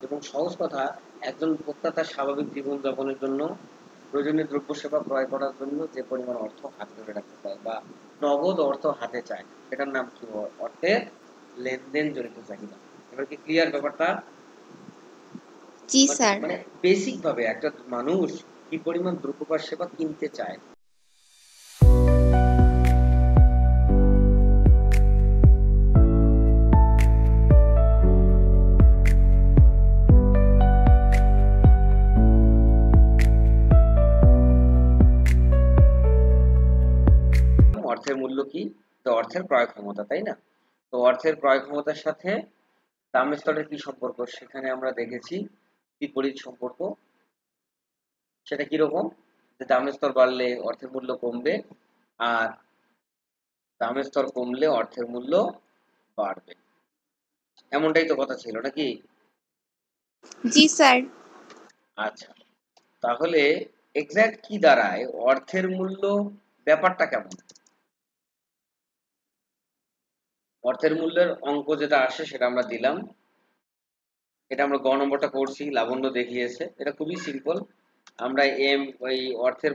এবং সহজ কথা, একজন ভোক্তা তার স্বাভাবিক জীবনযাপনের জন্য প্রয়োজনীয় দ্রব্য সেবা ক্রয় করার জন্য যে পরিমাণ অর্থ হাতে ধরে রাখতে চায় বা নগদ অর্থ হাতে চায়, সেটার নাম কি? অর্থের লেনদেন জড়িত চাহিদা। এবার কি ক্লিয়ার ব্যাপারটা? জি মানে স্যার। মানে বেসিক ভাবে একটা মানুষ কি পরিমাণ দ্রব্য বা সেবা কিনতে চায়। অর্থের মূল্য কি? তো অর্থের ক্রয় ক্ষমতা, তাই না? তো অর্থের ক্রয় ক্ষমতার সাথে দামের স্তরের কি সম্পর্ক, সেখানে আমরা দেখেছি বিপরীত সম্পর্ক। সেটা কিরকম? যে দামের স্তর বাড়লে অর্থের মূল্য কমবে, আর দামের স্তর কমলে অর্থের মূল্য বাড়বে। এমনটাই তো কথা ছিল নাকি? জি স্যার। আচ্ছা, তাহলে এক্সাক্ট কি দাঁড়ায় অর্থের মূল্য? ব্যাপারটা কেমন? অর্থের মূল্যের অঙ্ক যেটা আসে সেটা আমরা দিলাম। এটা আমরা গ নম্বরটা করছি, লাবণ্য দেখিয়েছে। এটা খুবই সিম্পল। আমরা এম, ওই অর্থের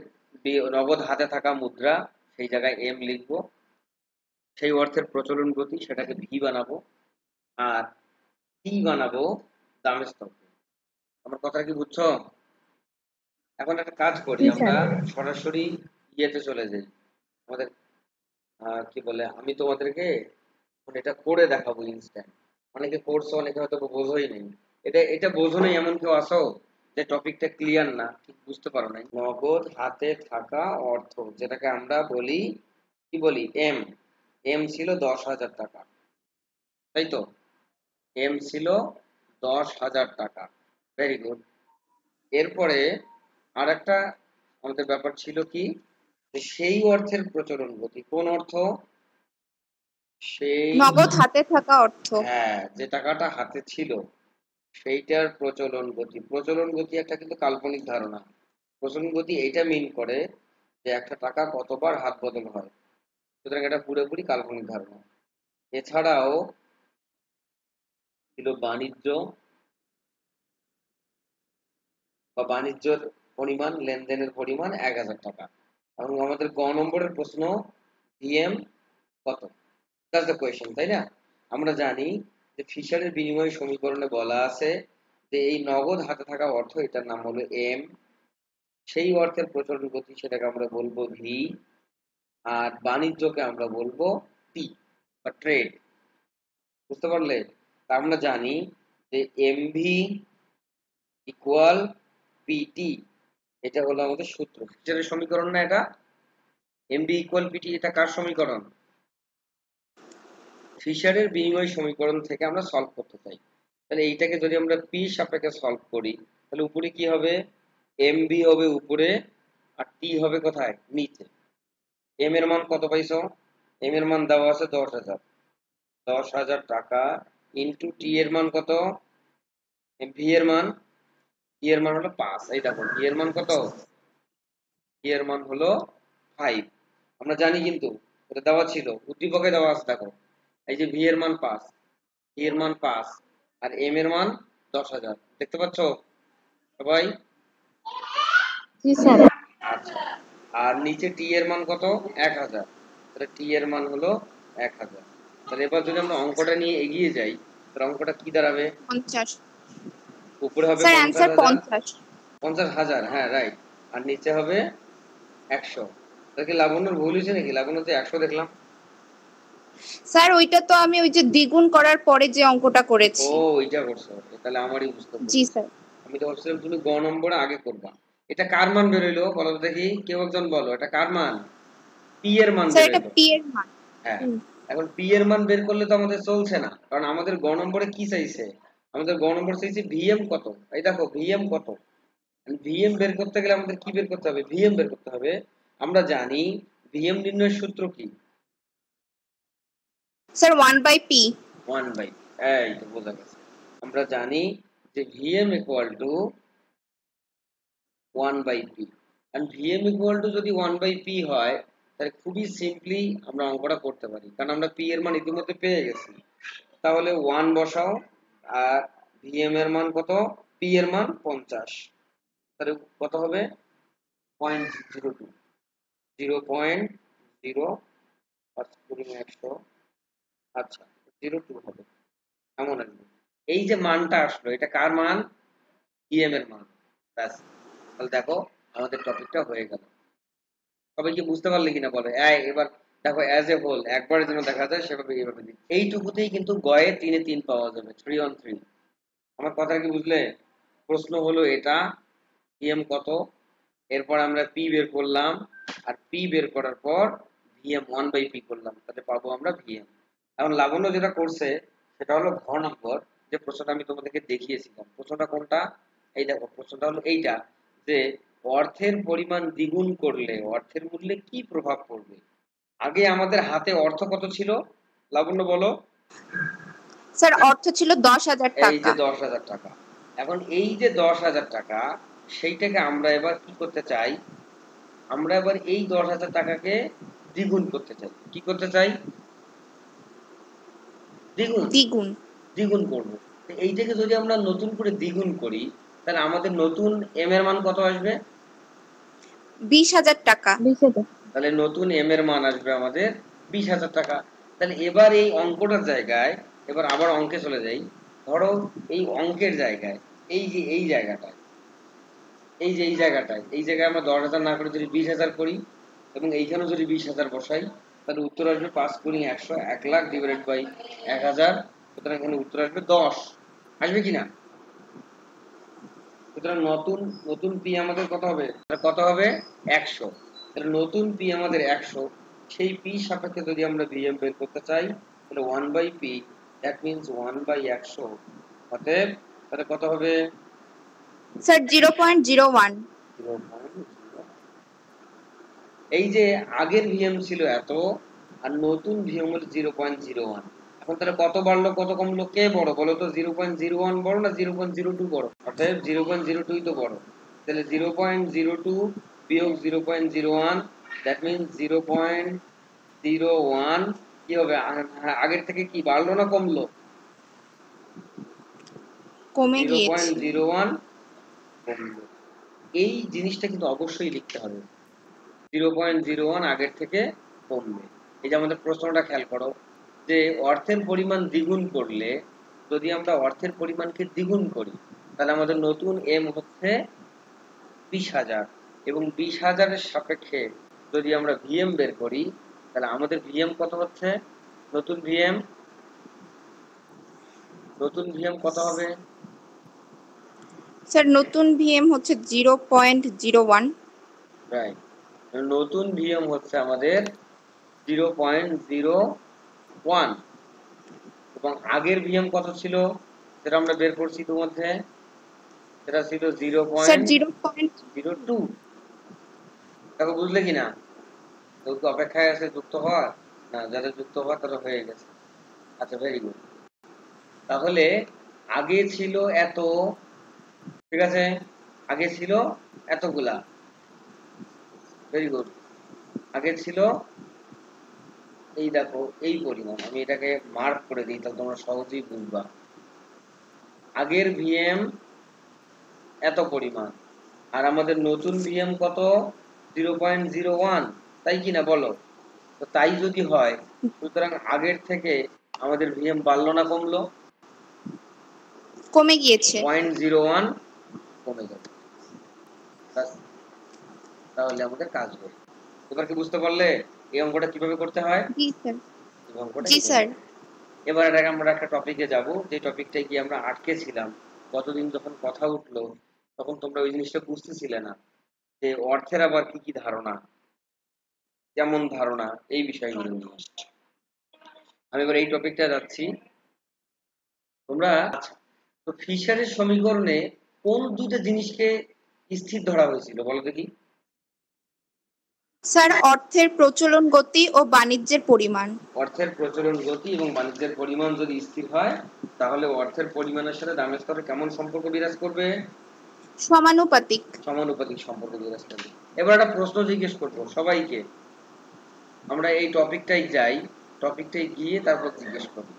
নগদ হাতে থাকা মুদ্রা, সেই জায়গায় এম লিখবো। সেই অর্থের প্রচলন গতি, সেটাকে ভি বানাবো। আর টি বানাবো দামের স্তর। আমার কথা কি বুঝছো? এখন একটা কাজ করি, জি আমরা স্যার। সরাসরি ইয়েতে চলে যাই। আমাদের কি বলে, আমি তোমাদেরকে এখন এটা করে দেখাবো ইনস্ট্যান্ট। অনেকে করছো, অনেকে হয়তো বোঝোই নেই। এটা এটা বোঝো নেই এমন কেউ আসো যে টপিকটা ক্লিয়ার না, ঠিক বুঝতে পারো নাই? নগদ হাতে থাকা অর্থ, যেটাকে আমরা বলি, কি বলি, এম। এম ছিল 10,000 টাকা, তাই তো? এম ছিল 10,000 টাকা। Very good. এরপরে আর একটা আমাদের ব্যাপার ছিল কি, যে সেই অর্থের প্রচলন গতি। কোন অর্থ? সেই, নগদ হাতে থাকা অর্থ। হ্যাঁ, যে টাকাটা হাতে ছিল সেইটার প্রচলন গতি। প্রচলন গতি একটা কিন্তু কাল্পনিক ধারণা। প্রচলন গতি এইটা মিন করে যে একটা টাকা কতবার হাত বদল হয়। সুতরাং এটা পুরোপুরি কাল্পনিক ধারণা। এছাড়াও ছিল বাণিজ্য বা বাণিজ্যের পরিমাণ, লেনদেনের পরিমাণ 1,000 টাকা। এবং আমাদের গ নম্বরের প্রশ্ন, ভিএম কত? দ্যাটস দ্য কোয়েশ্চেন, তাই না? আমরা জানি যে ফিশারের বিনিময় সমীকরণে বলা আছে যে এই নগদ হাতে থাকা অর্থ, এটার নাম হলো এম। সেই অর্থের প্রচলন গতি, সেটাকে আমরা বলবো ভি। আর বাণিজ্যকে আমরা বলবো টি বা ট্রেড। বুঝতে পারলে? তা আমরা জানি যে এমভি ইকুয়াল পিটি। এটা হলো আমাদের সূত্র, ফিশারের সমীকরণ না এটা? এমভি ইকুয়াল পিটি, এটা কার সমীকরণ? ফিশারের বিনিময় সমীকরণ থেকে আমরা সলভ করতে চাই। তাহলে এইটাকে যদি আমরা পি সাপেক্ষে সলভ করি, তাহলে উপরে কি হবে? এমভি হবে উপরে, আর টি হবে কোথায়? নিচে। এম এর মান কত পাইছো? এম এর মান দেওয়া আছে 10,000। 10,000 টাকা ইন্টু টি এর মান কত? ভি এর মান, টি এর মান হলো 5। এই দেখো ভি এর মান কত? ভি এর মান হলো 5। আমরা জানি কিন্তু এটা দেওয়া ছিল, উদ্দীপকে দেওয়া আছে, দেখো এই যে ভি এর মান 5, টি এর মান 5, আর এম এর মান 10,000। দেখতে পাচ্ছ সবাই? জি স্যার। আচ্ছা, আর নিচে টি এর মান কত? 1,000। তাহলে টি এর মান হলো 1,000। তাহলে এবার যদি আমরা অঙ্কটা নিয়ে এগিয়ে যাই, তাহলে অঙ্কটা কি দাঁড়াবে? 50। উপরে হবে স্যার পঞ্চাশ অ্যান্সার হাজার 50। 50,000, হ্যাঁ রাইট। আর নিচে হবে 100। তাহলে কি লাবণ্যর ভুল হয়েছে নাকি? লাবণ্য তো 100 দেখলাম। স্যার ওইটা তো আমি ওই যে দ্বিগুণ করার পরে যে অঙ্কটা ও, করেছি। ওইটা করছো? তাহলে আমারই বুঝতে ভুল জি হয়েছে। স্যার। আমি তো ভাবছিলাম তুমি গ নম্বরে আগে করবা। এটা কার মান বেরোইলো বলো তো দেখি, কেউ একজন বলো, এটা কার মান? পি এর মান স্যার এটা বেরোইলো। পি এর মান। হ্যাঁ, এখন পি এর মান বের করলে তো আমাদের চলছে না, কারণ আমাদের গ নম্বরে কি চাইছে? আমাদের গ নম্বর চাইছে ভিএম কত। এই দেখো ভিএম কত। ভিএম বের করতে গেলে আমাদের কি বের করতে হবে? ভিএম বের করতে হবে। আমরা জানি ভিএম নির্ণয়ের সূত্র কি? Sir 1/p। 1/p। এই তো বোঝা গেছে। আমরা জানি যে VM equal to 1/p। and VM equal to যদি 1/p হয়, তাহলে খুবই সিম্পলি আমরা অঙ্কটা করতে পারি, কারণ আমরা পি এর মান ইতিমধ্যে পেয়ে গেছি। তাহলে 1 বসাও, আর ভিএম এর মান কত, পি এর মান 50, তাহলে কত হবে 0.02, 0.0 100, আচ্ছা 02 হবে, এমন আসবে। এই যে মানটা আসলো এটা কার মান, ভিএম এর মান, ব্যাস। তাহলে দেখো আমাদের টপিকটা হয়ে গেল। সবাই কি বুঝতে পারলে কিনা বলে, এবার দেখো অ্যাজ এ হোল একবারের জন্য দেখা যায় সেভাবে এইভাবে দিই, এইটুকুতেই কিন্তু গয়ে 3 এ 3 পাওয়া যাবে, 3 on 3। আমার কথা কি বুঝলে? প্রশ্ন হলো এটা, ভিএম কত, এরপর আমরা পি বের করলাম, আর পি বের করার পর ভিএম 1/p করলাম, তাহলে পাবো আমরা ভিএম। এখন লাবণ্য যেটা করছে সেটা হলো ঘ নম্বর, যে প্রশ্নটা আমি তোমাদেরকে দেখিয়েছিলাম। প্রশ্নটা কোনটা? এই দেখো প্রশ্নটা হলো এইটা, যে অর্থের পরিমাণ দ্বিগুণ করলে অর্থের মূল্যে কি প্রভাব পড়বে। আগে আমাদের হাতে অর্থ কত ছিল, লাবণ্য বলো? স্যার অর্থ ছিল 10,000 এই যে টাকা। 10,000 টাকা। এখন এই যে 10,000 টাকা, সেইটাকে আমরা এবার কি করতে চাই, আমরা এবার এই 10,000 টাকাকে দ্বিগুণ করতে চাই। কি করতে চাই? দ্বিগুণ। দ্বিগুণ। দ্বিগুণ করব। এইটাকে যদি আমরা নতুন করে দ্বিগুণ করি, তাহলে আমাদের নতুন এম এর মান কত আসবে? 20,000 টাকা। তাহলে নতুন এম এর মান আসবে আমাদের 20,000 টাকা। তাহলে এবার এই অঙ্কটার জায়গায়, এবার আবার অঙ্কে চলে যাই। ধরো এই অঙ্কের জায়গায় এই যে এই জায়গাটায়, এই জায়গায় আমরা 10,000 না করে যদি 20,000 করি, এবং এইখানেও যদি 20,000 বসাই, তাহলে উত্তর আসবে 5 গুণি 100, 1 লাখ ডিভাইডেড বাই 1000, সুতরাং এখানে উত্তর আসবে 10। আসবে কিনা? সুতরাং নতুন নতুন পি আমাদের কত হবে, কত হবে 100। তাহলে নতুন পি আমাদের 100, সেই পি সাপেক্ষে যদি আমরা ভিএম বের করতে চাই, তাহলে 1/p, দ্যাট মিন্স 1/100, অতএব তাহলে কত হবে? স্যার 0.01। 0.0। এই যে আগের ভিএম ছিল এত, আর নতুন ভিএম হলো 0.01। এখন তাহলে কত বাড়লো কত কমলো, কে বড় বলো তো? 0.01 বড় না 0.02 বড়? অতএব 0.02 তো বড়। তাহলে 0.02 বিয়োগ 0.01, দ্যাট মিন্স 0.01 কি হবে? আগের থেকে কি বাড়লো না কমলো? কমে গিয়েছে। 0.01 কমলো। এই জিনিসটা কিন্তু অবশ্যই লিখতে হবে, 0.01 আগের থেকে কমবে। এই যে আমাদের প্রশ্নটা খেয়াল করো, যে অর্থের পরিমাণ দ্বিগুণ করলে, যদি আমরা অর্থের পরিমাণকে দ্বিগুণ করি, তাহলে আমাদের নতুন এম হচ্ছে 20,000, এবং 20,000-এর সাপেক্ষে যদি আমরা ভিএম বের করি, তাহলে আমাদের ভিএম কত হচ্ছে, নতুন ভিএম কত হবে? স্যার নতুন ভিএম হচ্ছে 0.01। রাইট, নতুন ভিএম হচ্ছে আমাদের 0.01, এবং আগের ভিএম কত ছিল সেটা আমরা বের করছি ইতিমধ্যে, সেটা ছিল স্যার 0.02। দেখো বুঝলে কিনা? কেউ কি অপেক্ষায় আছে যুক্ত হওয়ার? না, যাদের যুক্ত হওয়ার তারা হয়ে গেছে। আচ্ছা, ভেরি গুড। তাহলে আগে ছিল এত, ঠিক আছে, আগে ছিল এতগুলা, ভেরি গুড। আগে ছিল এই, দেখো এই পরিমাণ, আমি এটাকে মার্ক করে দিই তাহলে তোমরা সহজেই বুঝবা। আগের ভিএম এত পরিমাণ, আর আমাদের নতুন ভিএম কত, 0.01, তাই কিনা বলো? তো তাই যদি হয়, সুতরাং আগের থেকে আমাদের ভিএম বাড়লো না কমলো? কমে গিয়েছে। 0.01 কমে যাবে, তাহলে আমাদের কাজ হবে। এবার কি বুঝতে পারলে এই অঙ্কটা কিভাবে করতে হয়? জি স্যার। এই অঙ্কটা জি কিভাবে স্যার। করতে হয়? এবার আমরা একটা টপিকে যাব, যে টপিকটাই গিয়ে আমরা আটকে ছিলাম। গতদিন যখন কথা উঠলো তখন তোমরা ওই জিনিসটা বুঝতেছিলে না, যে অর্থের আবার কি কি ধারণা, কেমন ধারণা, এই বিষয়গুলো নিয়ে। আমি এবার এই টপিকটা যাচ্ছি। তোমরা তো ফিশারের সমীকরণে কোন দুটো জিনিসকে স্থির ধরা হয়েছিল বলো দেখি? স্যার অর্থের প্রচলন গতি ও বাণিজ্যের পরিমাণ। অর্থের প্রচলন গতি এবং বাণিজ্যের পরিমাণ যদি স্থির হয়, তাহলে অর্থের পরিমাণের সাথে দামের স্তরে কেমন সম্পর্ক বিরাজ করবে? সমানুপাতিক। সমানুপাতিক সম্পর্ক বিরাজ করবে। এবার একটা প্রশ্ন জিজ্ঞেস করবো সবাইকে, আমরা এই টপিকটাই যাই, টপিকটাই গিয়ে তারপর জিজ্ঞেস করি।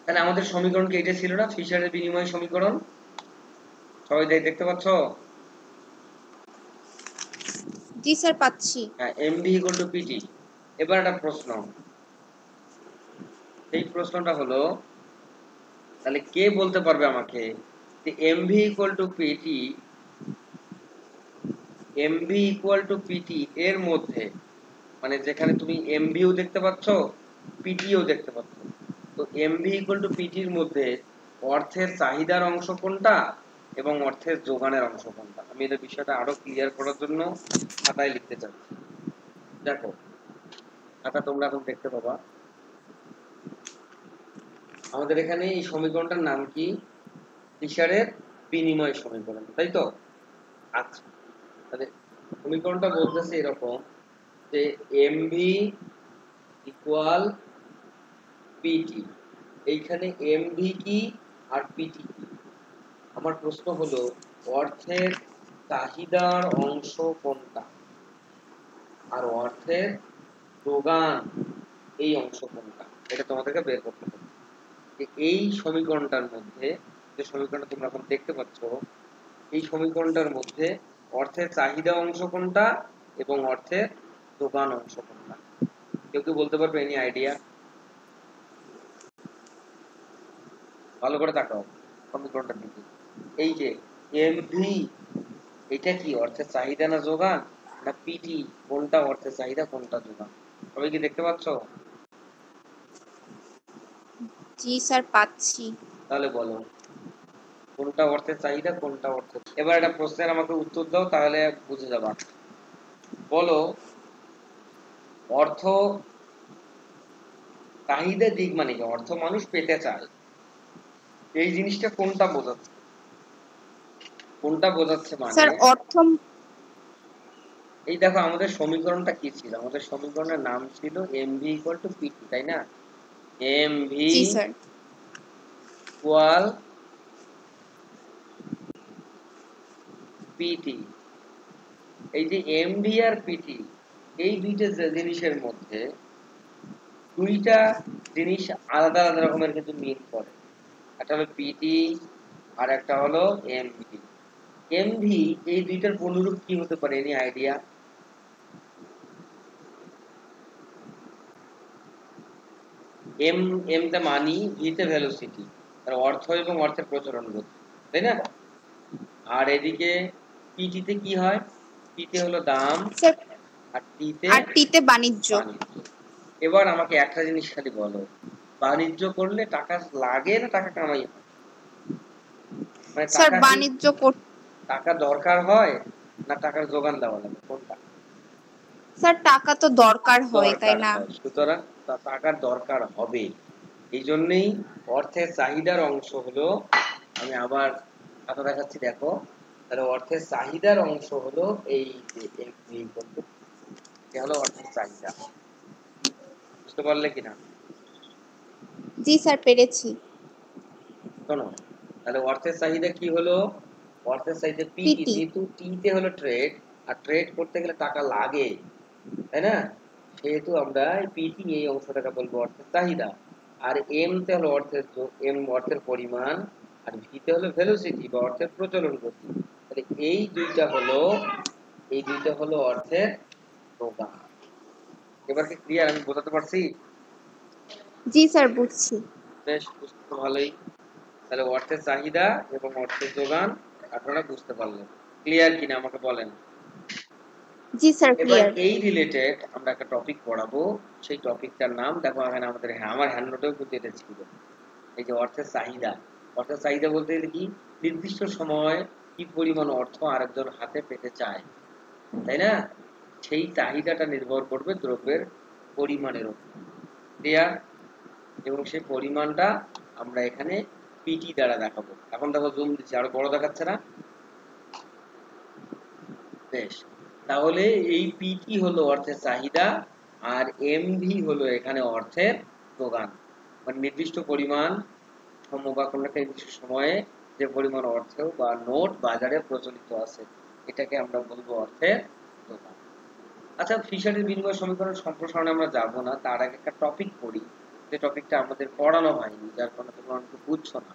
তাহলে আমাদের সমীকরণ কি এটা ছিল না, ফিশারের বিনিময় সমীকরণ? সবাই দেখতে পাচ্ছ? জি স্যার পাচ্ছি। হ্যাঁ, এমভি ইকুয়াল টু পিটি। এবার একটা প্রশ্ন, এই প্রশ্নটা হলো, তাহলে কে বলতে পারবে আমাকে যে MV equal to PT, MV equal to PT এর মধ্যে, মানে যেখানে তুমি এমভিও দেখতে পাচ্ছ, পিটিও দেখতে পাচ্ছ, তো এমভি ইকুয়াল টু পিটির মধ্যে অর্থের চাহিদার অংশ কোনটা এবং অর্থের যোগানের অংশ কোনটা? আমি এই বিষয়টা আরো ক্লিয়ার করার জন্য খাতায় লিখতে চাচ্ছি। দেখো, খাতা তোমরা এখন দেখতে পাবা। আমাদের এখানে এই সমীকরণটার নাম কি? ফিশারের বিনিময় সমীকরণ, তাই তো? আচ্ছা, তাহলে সমীকরণটা বলতেছে এরকম যে এমভি ইকুয়াল পিটি। এইখানে এমভি কি আর পিটি কি? আমার প্রশ্ন হলো অর্থের চাহিদার অংশ কোনটা আর অর্থের যোগান এই অংশ কোনটা, এটা তোমাদেরকে বের করতে হবে। এই সমীকরণটার মধ্যে, যে সমীকরণটা তোমরা এখন দেখতে পাচ্ছ, এই সমীকরণটার মধ্যে অর্থের চাহিদা অংশ কোনটা এবং অর্থের যোগান অংশ কোনটা? কেউ কি বলতে পারবে? Any idea? ভালো করে তাকাও সমীকরণটার দিকে। এই যে এমভি, এটা কি অর্থের চাহিদা না যোগান, না পিটি কোনটা অর্থের চাহিদা কোনটা যোগান? সবাই কি দেখতে পাচ্ছ? জি স্যার পাচ্ছি। তাহলে বলো কোনটা অর্থের চাহিদা কোনটা অর্থের। এবার একটা প্রশ্নের আমাকে উত্তর দাও, তাহলে বুঝে যাবা। বলো অর্থ চাহিদা দিক মানে কি? অর্থ মানুষ পেতে চায়, এই জিনিসটা কোনটা বোঝাচ্ছে? কোনটা বোঝাচ্ছে মানে, স্যার অর্থ। এই দেখো আমাদের সমীকরণটা কি ছিল? আমাদের সমীকরণের নাম ছিল এমভি ইকুয়াল টু পিটি, তাই না? MV ji sir. Equal PT. এই যে এমভি আর পিটি, এই দুইটা জিনিসের মধ্যে দুইটা জিনিস আলাদা আলাদা রকমের কিন্তু মিল করে। একটা হলো পিটি আর একটা হলো এমভি। এমভি এই দুইটার অনুরূপ কি হতে পারে? Any idea? এম, এম তে মানি, ভি তে ভেলোসিটি, আর অর্থ এবং অর্থের প্রচলন গতি, তাই না? আর এদিকে পিটি তে কি হয়? পিতে হলো দাম স্যার আর টিতে আর টিতে বাণিজ্য। বাণিজ্য। এবার আমাকে একটা জিনিস খালি বলো, বাণিজ্য করলে টাকা লাগে না টাকা কামাই হয়? মানে স্যার টাকা কি, বাণিজ্য টাকা দরকার হয় না টাকার যোগান দেওয়া লাগে, কোনটা? স্যার টাকা তো দরকার হয়, তাই দরকার না? হয়, সুতরাং টাকার দরকার হবে। এই জন্যই অর্থের চাহিদার অংশ হলো, আমি আবার খাতা দেখাচ্ছি দেখো, তাহলে অর্থের চাহিদার অংশ হলো এই যে এমভি ইকুয়াল টু, এটা হলো অর্থের চাহিদা। বুঝতে পারলে কিনা? জি স্যার পেরেছি। শোনো, তাহলে অর্থের চাহিদা কি হলো? অর্থের চাহিদা পিটি, পিটি। যেহেতু টিতে হলো ট্রেড, আর ট্রেড করতে গেলে টাকা লাগে, তাই না? সেহেতু আমরা পিটি এই অংশটাকে বলবো অর্থের চাহিদা। আর এম তে হলো অর্থের এম অর্থের পরিমাণ, আর ভিতে হলো ভেলোসিটি বা অর্থের প্রচলন গতি। তাহলে এই দুইটা হলো অর্থের যোগান। এবার কি ক্লিয়ার? আমি বোঝাতে পারছি? জি স্যার বুঝছি। বেশ, বুঝতে তো ভালোই। তাহলে অর্থের চাহিদা এবং অর্থের যোগান আপনারা বুঝতে পারলেন। ক্লিয়ার কিনা আমাকে বলেন। জি স্যার এবার ক্লিয়ার। এই রিলেটেড আমরা একটা টপিক পড়াবো, সেই টপিকটার নাম দেখো এখানে আমাদের, হ্যাঁ আমার হ্যান্ড নোটেও কিন্তু এটা ছিল। এই যে অর্থের চাহিদা, অর্থের চাহিদা বলতে গেলে কি, নির্দিষ্ট সময় কি পরিমাণ অর্থ আরেকজন হাতে পেতে চায়, তাই না? সেই চাহিদাটা নির্ভর করবে দ্রব্যের পরিমাণের উপর। ক্লিয়ার? এবং সেই পরিমাণটা আমরা এখানে পিটি দ্বারা দেখাবো। এখন দেখো জুম দিচ্ছি, আরো বড় দেখাচ্ছে না? বেশ, তাহলে এই পিটি হলো অর্থের চাহিদা আর এমভি হলো এখানে অর্থের যোগান। মানে নির্দিষ্ট পরিমাণ বা কোনো একটা নির্দিষ্ট সময়ে যে পরিমাণ অর্থ বা নোট বাজারে প্রচলিত আছে, এটাকে আমরা বলবো অর্থের যোগান। আচ্ছা, ফিশারের বিনিময় সমীকরণ সম্প্রসারণে আমরা যাব না, তার আগে একটা টপিক পড়ি। যে টপিকটা আমাদের পড়ানো হয়নি, যার কারণে তোমরা অনেকে বুঝছো না।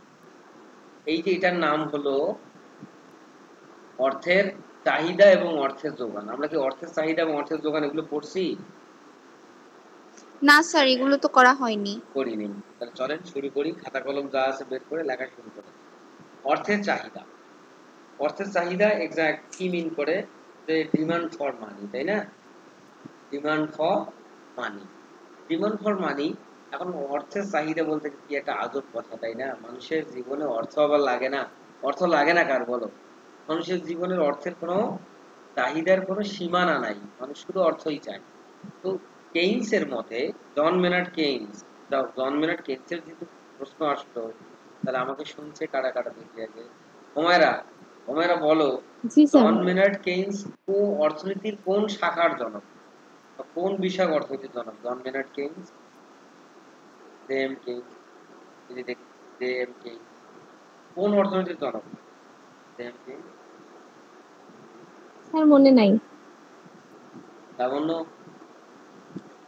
এই যে এটার নাম হলো অর্থের চাহিদা এবং অর্থের যোগান। আমরা কি অর্থের চাহিদা এবং অর্থের যোগান এগুলো পড়ছি? না স্যার, এগুলো তো করা হয়নি। করিনি। তাহলে চলেন শুরু করি, খাতা কলম যা আছে বের করে লেখা শুরু করি। অর্থের চাহিদা। অর্থের চাহিদা এক্সাক্ট কি মিন করে? যে ডিমান্ড ফর মানি, তাই না? Demand for money, demand for money. এখন অর্থের চাহিদা বলতে কি একটা আজব কথা, তাই না? মানুষের জীবনে অর্থ আবার লাগে না? অর্থ লাগে না কার বলো? মানুষের জীবনের অর্থের কোনো চাহিদার কোনো সীমানা নাই, মানুষ শুধু অর্থই চায়। তো কেইন্সের মতে, জন মেনার্ড কেইন্স, জন মেনার্ড কেইন্সের যদি প্রশ্ন আসতো, তাহলে আমাকে শুনছে কারা কারা দেখি আগে। হোমায়রা, হোমায়রা বলো, জি স্যার। জন মেনার্ড কেইন্স অর্থনীতির কোন শাখার জনক বা কোন বিষয়ক অর্থনীতির জনক? জন মেনার্ড কেইন্স, জেএম কেইন্স, যদি দেখি জেএম কেইন্স কোন অর্থনীতির জনক? জেএম কেইন্স, স্যার মনে নাই। লাবণ্য?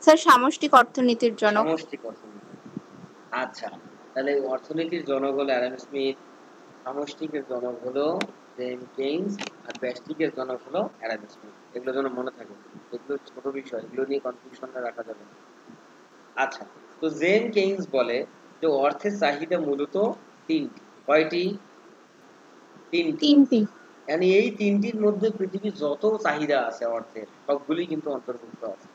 স্যার সামষ্টিক অর্থনীতির জনক। সামষ্টিক অর্থনীতি। আচ্ছা, তাহলে অর্থনীতির জনক হলো অ্যাডাম স্মিথ, সামষ্টিকের জনক হলো জেএম কেইন্স, আর ব্যষ্টিকের জনক হলো অ্যাডাম স্মিথ। এগুলো যেন মনে থাকে, এগুলো ছোট বিষয়, এগুলো নিয়ে কনফিউশন রাখা যাবে না। আচ্ছা, তো জেএম কেইন্স বলে যে অর্থের চাহিদা মূলত তিনটি। কয়টি? তিনটি। তিনটি। মানে এই তিনটির মধ্যে পৃথিবীর যত চাহিদা আছে অর্থের, সবগুলি কিন্তু অন্তর্ভুক্ত আছে।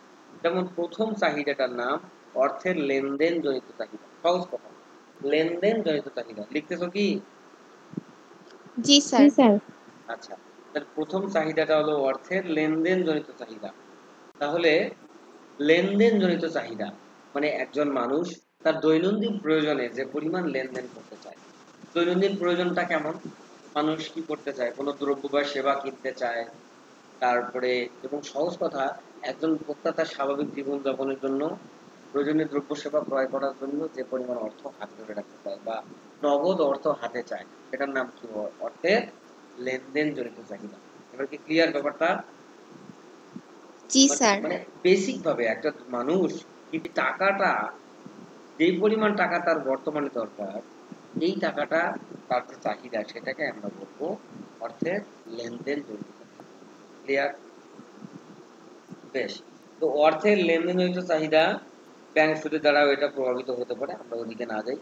যেমন প্রথম চাহিদাটার নাম অর্থের লেনদেন জনিত চাহিদা। সহজ কথা, লেনদেন জনিত চাহিদা। লিখতেছো কি? জি স্যার। জি স্যার। আচ্ছা, তাহলে প্রথম চাহিদাটা হলো অর্থের লেনদেন জনিত চাহিদা। তাহলে লেনদেন জনিত চাহিদা মানে একজন মানুষ তার দৈনন্দিন প্রয়োজনে যে পরিমাণ লেনদেন করতে চায়। দৈনন্দিন প্রয়োজনটা কেমন? মানুষ কি করতে চায়? কোনো দ্রব্য বা সেবা কিনতে চায়, তারপরে, এবং সহজ কথা, একজন ভোক্তা তার স্বাভাবিক জীবনযাপনের জন্য প্রয়োজনীয় দ্রব্য সেবা ক্রয় করার জন্য যে পরিমাণ অর্থ হাতে ধরে রাখতে চায় বা নগদ অর্থ হাতে চায়, সেটার নাম কি? অর্থের লেনদেন জনিত চাহিদা। এবার কি ক্লিয়ার ব্যাপারটা? জি স্যার। মানে বেসিক ভাবে একটা মানুষ কি টাকাটা, যেই পরিমাণ টাকা তার বর্তমানে দরকার, এই টাকাটা তার যে চাহিদা, সেটাকে আমরা বলবো অর্থের লেনদেন জনিত। ক্লিয়ার? বেশ। তো অর্থের লেনদেন জনিত চাহিদা ব্যাংক সুদের দ্বারাও এটা প্রভাবিত হতে পারে, আমরা ওদিকে না যাই।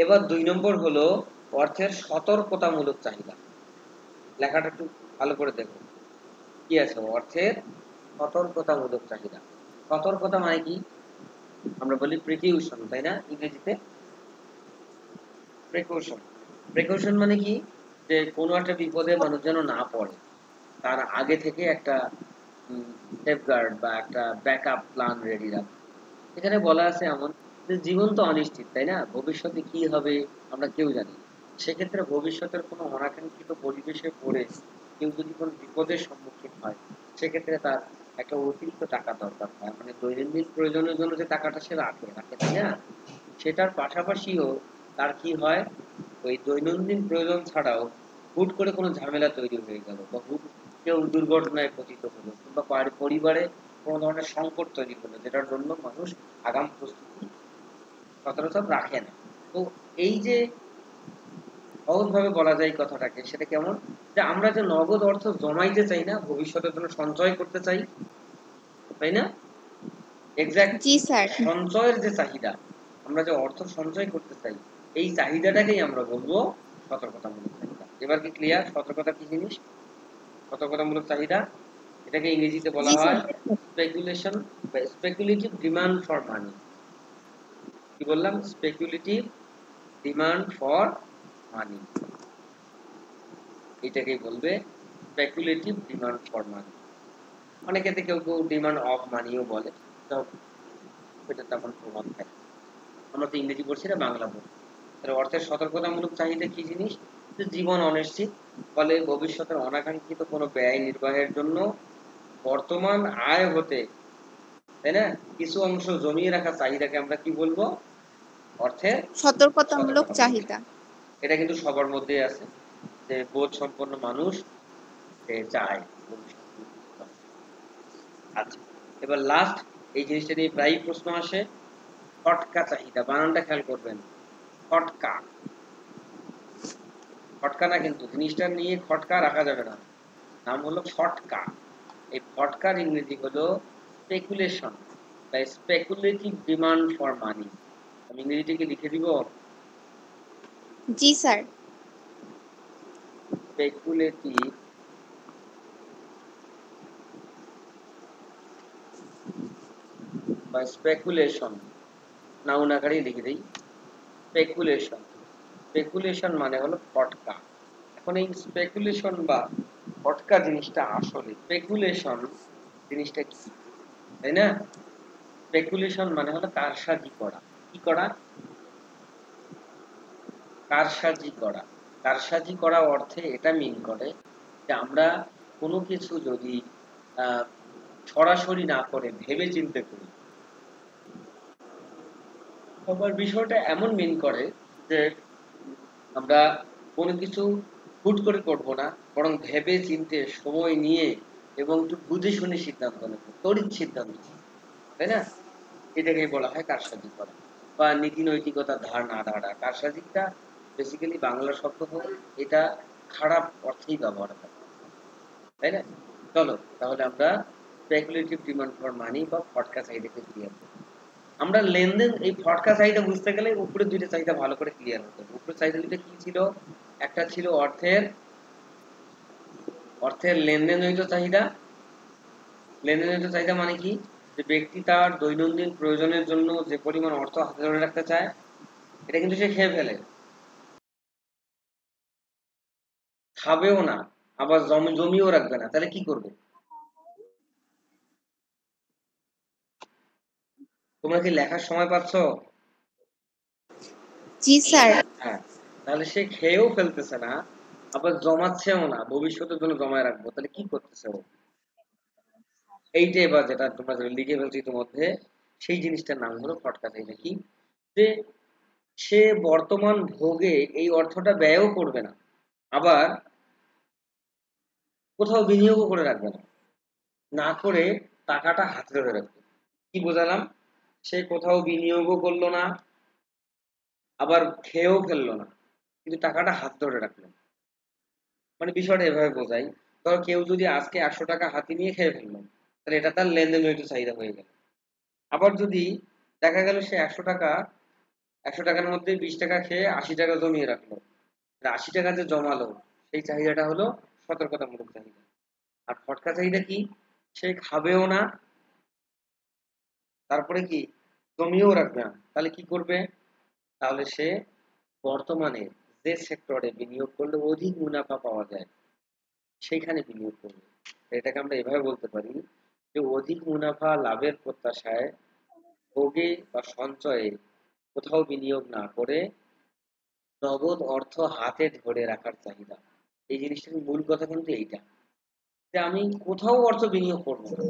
এবার 2 নম্বর হলো অর্থের সতর্কতামূলক চাহিদা। লেখাটা একটু ভালো করে দেখো, কি আছে? অর্থের সতর্কতামূলক চাহিদা। সতর্কতা মানে কি? আমরা বলি প্রিকিউশন, তাই না ইংরেজিতে? প্রিকশন। প্রিকশন মানে কি? যে কোনো একটা বিপদে মানুষ যেন না পড়ে, তার আগে থেকে একটা সেফগার্ড বা একটা ব্যাকআপ প্ল্যান রেডি রাখা। এখানে বলা আছে এমন যে জীবন তো অনিশ্চিত, তাই না? ভবিষ্যতে কি হবে আমরা কেউ জানি না। সেক্ষেত্রে ভবিষ্যতের কোনো অনাকাঙ্ক্ষিত পরিবেশে পড়ে কেউ যদি কোনো বিপদের সম্মুখীন হয়, সেক্ষেত্রে তার একটা অতিরিক্ত টাকা দরকার হয়, মানে দৈনন্দিন প্রয়োজনের জন্য যে টাকাটা সে রাখে রাখে, তাই না? সেটার পাশাপাশিও তার কি হয়, ওই দৈনন্দিন প্রয়োজন ছাড়াও হুট করে কোনো ঝামেলা তৈরি হয়ে গেল বা হুট কেউ দুর্ঘটনায় পতিত হলো কিংবা পরিবারে কোনো ধরনের সংকট তৈরি হলো, যেটার জন্য মানুষ আগাম প্রস্তুতি সচরাচর রাখে না। তো এই যে সহজভাবে বলা যায় কথাটাকে, সেটা কেমন? যে আমরা যে নগদ অর্থ জমাইতে চাই না, ভবিষ্যতের জন্য সঞ্চয় করতে চাই, তাই না? এক্সাক্ট জি স্যার। সঞ্চয়ের যে চাহিদা, আমরা যে অর্থ সঞ্চয় করতে চাই, এই চাহিদাটাকেই আমরা বলবো সতর্কতামূলক চাহিদা। এবার কি ক্লিয়ার সতর্কতা কি জিনিস? সতর্কতামূলক চাহিদা, এটাকে ইংরেজিতে বলা জি স্যার। হয় স্পেকুলেশন বা স্পেকুলেটিভ ডিমান্ড ফর মানি। কি বললাম? স্পেকুলেটিভ ডিমান্ড ফর মানি, এটাকেই বলবে স্পেকুলেটিভ ডিমান্ড ফর মানি। অনেকে কেউ কেউ ডিমান্ড অফ মানিও বলে, এটা তেমন প্রভাব থাকে। আমরা তো ইংরেজি পড়ছি না, বাংলা পড়ছি। তাহলে অর্থের সতর্কতামূলক চাহিদা কি জিনিস? যে জীবন অনিশ্চিত, ফলে ভবিষ্যতের অনাকাঙ্ক্ষিত কোনো ব্যয় নির্বাহের জন্য বর্তমান আয় হতে, তাই না, কিছু অংশ জমিয়ে রাখা চাহিদাকে আমরা কি বলবো? অর্থের সতর্কতামূলক সতর্কতামূলক চাহিদা। চাহিদা। এটা কিন্তু সবার মধ্যেই আছে, যে বোধ সম্পন্ন মানুষ সে চায় ভবিষ্যতে। আচ্ছা, এবার লাস্ট, এই জিনিসটা নিয়ে প্রায়ই প্রশ্ন আসে, ফটকা চাহিদা, বানানটা খেয়াল করবেন, ফটকা, ফটকা না, কিন্তু জিনিসটা নিয়ে খটকা রাখা যাবে না, নাম হলো ফটকা। এই ফটকার ইংরেজি হলো স্পেকুলেশন বা স্পেকুলেটিভ ডিমান্ড ফর মানি। আমি ইংরেজিটাকে লিখে দিব, জি স্যার। স্পেকুলেটিভ বা স্পেকুলেশন, নাউন আকারেই লিখে দিই, স্পেকুলেশন। স্পেকুলেশন মানে হলো ফটকা। এখন এই স্পেকুলেশন বা ফটকা জিনিসটা, আসলে স্পেকুলেশন জিনিসটা কি, তাই না? স্পেকুলেশন মানে হলো কারসাজি করা। কি করা? কারসাজি করা। কারসাজি করা অর্থে এটা মিন করে যে আমরা কোনো কিছু যদি সরাসরি না করে ভেবে চিন্তে করি, আবার বিষয়টা এমন মিন করে যে আমরা কোনো কিছু হুট করে করবো না, বরং ভেবে চিন্তে সময় নিয়ে এবং একটু বুঝে শুনে সিদ্ধান্ত নেব, তড়িৎ সিদ্ধান্ত, তাই না? এটাকেই বলা হয় কারসাজি করা বা নীতি নৈতিকতার ধার না ধারা। কারসাজিটা বেসিক্যালি বাংলা শব্দ হোক, এটা খারাপ অর্থেই ব্যবহার হয়, তাই না? চলো তাহলে আমরা স্পেকুলেটিভ ডিমান্ড ফর মানি বা ফটকা চাহিদাকে ক্লিয়ার করি। আমরা লেনদেন, এই ফটকা চাহিদা বুঝতে গেলে উপরে দুইটা চাহিদা ভালো করে ক্লিয়ার হতে হবে। উপরে চাহিদা দুইটা কি ছিল? একটা ছিল অর্থের, অর্থের লেনদেনজনিত চাহিদা। লেনদেনজনিত চাহিদা মানে কি? যে ব্যক্তি তার দৈনন্দিন প্রয়োজনের জন্য যে পরিমাণ অর্থ হাতে ধরে রাখতে চায়, এটা কিন্তু সে খেয়ে ফেলে, খাবেও না, আবার জমিও রাখবে না, তাহলে কি করবে? তোমরা কি লেখার সময় পাচ্ছ? জি স্যার। হ্যাঁ, তাহলে সে খেয়েও ফেলতেছে না, আবার জমাচ্ছেও না, ভবিষ্যতের জন্য জমায় রাখবো, তাহলে কি করতেছে ও? এইটাই, বা যেটা তোমরা যেটা লিখে ফেলছো ইতিমধ্যে, সেই জিনিসটার নাম হলো ফটকা চাহিদা। কি? যে সে বর্তমান ভোগে এই অর্থটা ব্যয়ও করবে না, আবার কোথাও বিনিয়োগও করে রাখবে না, না করে টাকাটা হাতে ধরে রাখবে। কি বোঝালাম? সে কোথাও বিনিয়োগও করলো না, আবার খেয়েও ফেললো না, কিন্তু টাকাটা হাত ধরে রাখলো। মানে বিষয়টা এভাবে বোঝাই, ধরো কেউ যদি আজকে 100 টাকা হাতে নিয়ে খেয়ে ফেললো, তাহলে এটা তার লেনদেন জনিত চাহিদা হয়ে গেল। আবার যদি দেখা গেল সে 100 টাকা, 100 টাকার মধ্যে 20 টাকা খেয়ে 80 টাকা জমিয়ে রাখলো, 80 টাকা যে জমালো, সেই চাহিদাটা হলো সতর্কতামূলক চাহিদা। আর ফটকা চাহিদা কি? সে খাবেও না, তারপরে কি, জমিয়েও রাখবে না, তাহলে কি করবে? তাহলে সে বর্তমানে যে সেক্টরে বিনিয়োগ করলে অধিক মুনাফা পাওয়া যায় সেইখানে বিনিয়োগ করবে। এটাকে আমরা এভাবে বলতে পারি যে অধিক মুনাফা লাভের প্রত্যাশায় ভোগে বা সঞ্চয়ে কোথাও বিনিয়োগ না করে নগদ অর্থ হাতে ধরে রাখার চাহিদা। এই জিনিসটার মূল কথা কিন্তু এইটা, যে আমি কোথাও অর্থ বিনিয়োগ করব না,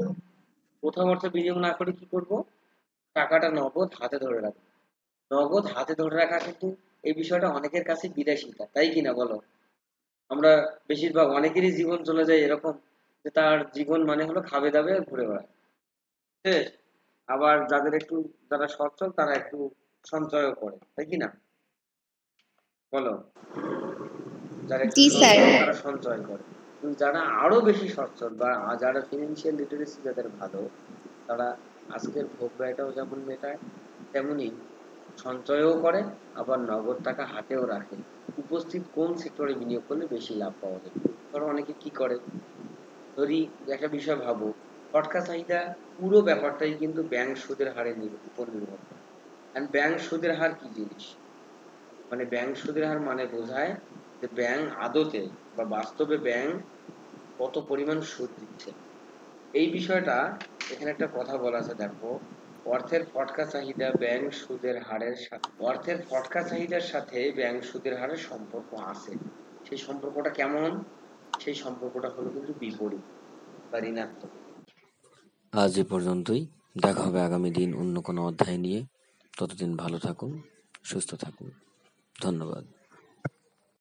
কোথাও অর্থ বিনিয়োগ না করে কি করব? টাকাটা নগদ হাতে ধরে রাখবো। নগদ হাতে ধরে রাখা কিন্তু এই বিষয়টা অনেকের কাছে বিলাসিতা, তাই কিনা বলো? আমরা বেশিরভাগ, অনেকেরই জীবন চলে যায় এরকম যে তার জীবন মানে হলো খাবে দাবে আর ঘুরে বেড়ায়, শেষ। আবার যাদের একটু, যারা সচ্ছল তারা একটু সঞ্চয়ও করে, তাই কিনা বলো? যারা একটু জি স্যার। সচ্ছল তারা সঞ্চয় করে, কিন্তু যারা আরো বেশি সচ্ছল বা যারা ফিনান্সিয়াল লিটারেসি যাদের ভালো, তারা আজকের ভোগ ব্যয়টাও যেমন মেটায়, তেমনি সঞ্চয়ও করে, আবার নগদ টাকা হাতেও রাখে। উপস্থিত কোন সেক্টরে বিনিয়োগ করলে বেশি লাভ পাওয়া যাবে? ধরো অনেকে কি করে, ধরি একটা বিষয় ভাবো, ফটকা চাহিদা পুরো ব্যাপারটাই কিন্তু ব্যাংক সুদের হারের উপর নির্ভর করে। আর ব্যাংক সুদের হার কি জিনিস? মানে ব্যাংক সুদের হার মানে বোঝায় যে ব্যাংক আদতে বা বাস্তবে ব্যাংক কত পরিমাণ সুদ দিচ্ছে। এই বিষয়টা এখানে একটা কথা বলা আছে, দেখো, অর্থের ফটকা চাহিদা ব্যাংক সুদের হারের সাথে, অর্থের ফটকা চাহিদার সাথে ব্যাংক সুদের হারের সম্পর্ক আছে। সেই সম্পর্কটা কেমন? সেই সম্পর্কটা হলো কিন্তু বিপরীত বা ঋণাত্মক। আজ এ পর্যন্তই। দেখা হবে আগামী দিন অন্য কোনো অধ্যায় নিয়ে। ততদিন ভালো থাকুন, সুস্থ থাকুন। ধন্যবাদ।